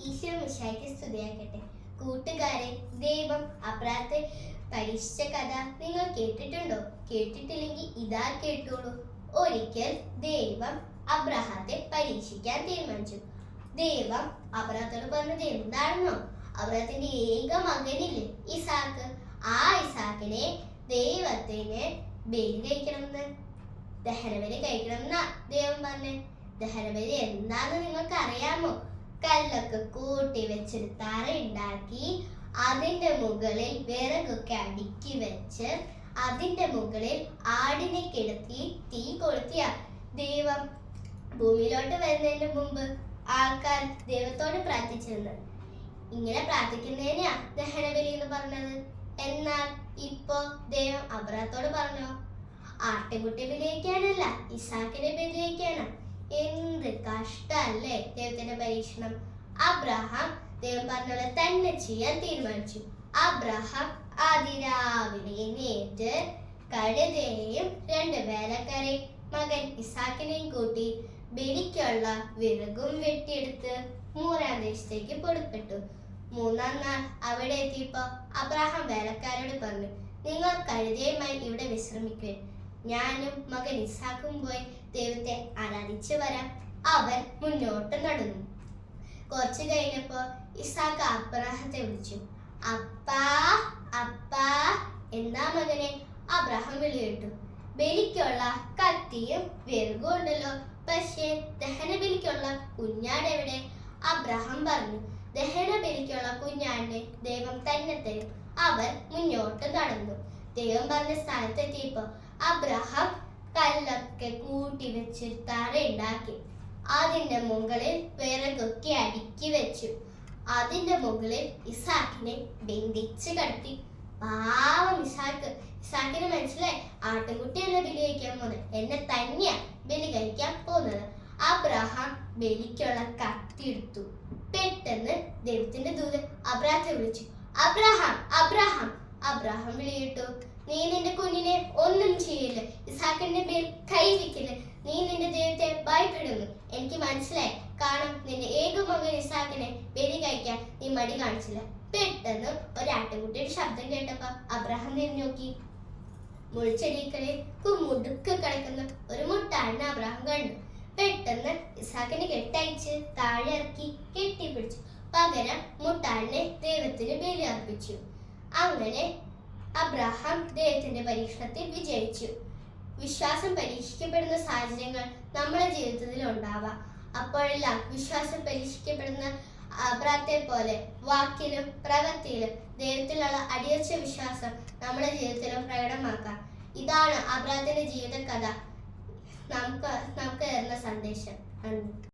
ഈശോ മിശിഹായ്ക്ക് സ്തുതിയാകട്ടെ. കൂട്ടുകാരെ, ദൈവം അബ്രാത്തെ പരീക്ഷിച്ച കഥ നിങ്ങൾ കേട്ടിട്ടുണ്ടോ? കേട്ടിട്ടില്ലെങ്കിൽ ഇതാ കേട്ടോളൂ. ഒരിക്കൽ ദൈവം അബ്രഹാത്തെ പരീക്ഷിക്കാൻ തീരുമാനിച്ചു. ദൈവം അബ്രഹാത്തോട് പറഞ്ഞത് എന്താണെന്നോ? അബ്രഹാത്തിന്റെ ഏക മകനില്ലേ ഇസാക്ക്, ആ ഇസാക്കിനെ ദൈവത്തിന് ബലി കഴിക്കണമെന്ന്, ദഹനബലി കഴിക്കണമെന്നാ ദൈവം പറഞ്ഞേ. ദഹനബലി എന്താന്ന് നിങ്ങൾക്ക് അറിയാമോ? കല്ലൊക്കെ കൂട്ടി വെച്ചൊരു തറ ഉണ്ടാക്കി അതിന്റെ മുകളിൽ വിറകൊക്കെ അടുക്കി വെച്ച് അതിന്റെ മുകളിൽ ആടിനെ കിടത്തി തീ കൊളുത്തിയ ദൈവം ഭൂമിയിലോട്ട് വരുന്നതിന് മുമ്പ് ആൾക്കാർ ദൈവത്തോട് പ്രാർത്ഥിച്ചിരുന്നത്. ഇങ്ങനെ പ്രാർത്ഥിക്കുന്നതിനെയാ ദഹനബലി എന്ന് പറഞ്ഞത്. എന്നാൽ ഇപ്പോ ദൈവം അബ്രഹാത്തോട് പറഞ്ഞോ, ആട്ടിൻകുട്ടി ബലിയയ്ക്കാനല്ല, ഇസാക്കിനെ ബലിയയ്ക്കാനാ. എന്ത് കഷ്ടല്ലേ ദൈവത്തിന്റെ പരീക്ഷണം. അബ്രഹാം ദൈവം പറഞ്ഞ തന്നെ ചെയ്യാൻ തീരുമാനിച്ചു. അബ്രഹാം അതിരാവിലെ എഴുന്നേറ്റ് കഴുതയെയും 2 വേലക്കാരെയും മകൻ ഇസാക്കിനെയും കൂട്ടി ബലിക്കുള്ള വിറകും വെട്ടിയെടുത്ത് മൂരാം ദേശത്തേക്ക് പുറപ്പെട്ടു. 3-ാം നാൾ അവിടെ എത്തിയപ്പോ അബ്രഹാം വേലക്കാരോട് പറഞ്ഞു, നിങ്ങൾ കഴുതയുമായി ഇവിടെ വിശ്രമിക്കുക, ഞാനും മകൻ ഇസാക്കും പോയി ദൈവത്തെ ആരാധിച്ചു വരാം. അവൻ മുന്നോട്ട് നടന്നു. കുറച്ചു കഴിഞ്ഞപ്പോ ഇസാക്ക് അബ്രഹാത്തെ വിളിച്ചു. അപ്പാ അപ്പാ. എന്താ മകനെ? അബ്രഹാം വിളി കേട്ടു. ബലിക്കുള്ള കത്തിയും വിറകും ഉണ്ടല്ലോ, പക്ഷേ ദഹന ബലിക്കുള്ള കുഞ്ഞാട് എവിടെ? അബ്രഹാം പറഞ്ഞു, ദഹന ബലിക്കുള്ള കുഞ്ഞാടിനെ ദൈവം തന്നെ തരും. അവൻ മുന്നോട്ട് നടന്നു. ദൈവം പറഞ്ഞ സ്ഥലത്തെത്തിയപ്പോ അബ്രഹാം കല്ലൊക്കെ കൂട്ടി വെച്ച് തറയുണ്ടാക്കി അതിന്റെ മുകളിൽ വിറകൊക്കെ അടുക്കി വെച്ചു. അതിന്റെ മുകളിൽ ഇസാക്കിനെ ബന്ധിച്ച് കടത്തി. പാവം ഇസാക്കിന് മനസ്സിലായി, ആട്ടിൻകുട്ടിയല്ല ബലി കഴിക്കാൻ പോകുന്നത്, എന്നെ തന്നെയാ ബലി കഴിക്കാൻ പോകുന്നത്. അബ്രഹാം ബലിക്കുള്ള കത്തി എടുത്തു. പെട്ടെന്ന് ദൈവത്തിന്റെ ദൂതൻ അബ്രഹാത്തെ വിളിച്ചു. Abraham Abraham. അബ്രഹാം വിളി കേട്ടു. നീ നിന്റെ കുഞ്ഞിനെ ഒന്നും ചെയ്യില്ല, ഇസാക്കിന്റെ മേൽ കൈവയ്ക്കില്ല. നീ നിന്റെ ദൈവത്തെ ഭയപ്പെടുന്നു. എനിക്ക് മനസ്സിലായി, കാരണം നിന്റെ ഏക മകൻ ഇസാക്കിനെ ബലി കഴിക്കാൻ നീ മടി കാണിച്ചില്ല. പെട്ടെന്ന് ഒരു ആട്ടിൻകുട്ടിയുടെ ശബ്ദം കേട്ടപ്പോ അബ്രഹാം തിരിഞ്ഞു നോക്കി. മുൾച്ചെടിക്കളിൽ മുടുക്ക് കിടക്കുന്ന ഒരു മുട്ടാടിനെ അബ്രഹാം കണ്ടു. പെട്ടെന്ന് ഇസാക്കിനെ കെട്ടയച്ച് താഴെ ഇറക്കി കെട്ടിപ്പിടിച്ചു. പകരം മുട്ടാടിനെ ദൈവത്തിന് ബലി അർപ്പിച്ചു. അങ്ങനെ അബ്രഹാം ദൈവത്തിന്റെ പരീക്ഷണത്തിൽ വിജയിച്ചു. വിശ്വാസം പരീക്ഷിക്കപ്പെടുന്ന സാഹചര്യങ്ങൾ നമ്മുടെ ജീവിതത്തിൽ ഉണ്ടാവാം. അപ്പോഴെല്ലാം വിശ്വാസം പരീക്ഷിക്കപ്പെടുന്ന അബ്രഹാത്തെ പോലെ വാക്കിലും പ്രവൃത്തിയിലും ദൈവത്തിലുള്ള അടിയുറച്ച വിശ്വാസം നമ്മുടെ ജീവിതത്തിലും പ്രകടമാക്കാം. ഇതാണ് അബ്രഹാത്തിന്റെ ജീവിത കഥ നമുക്ക് തരുന്ന സന്ദേശം. നന്ദി.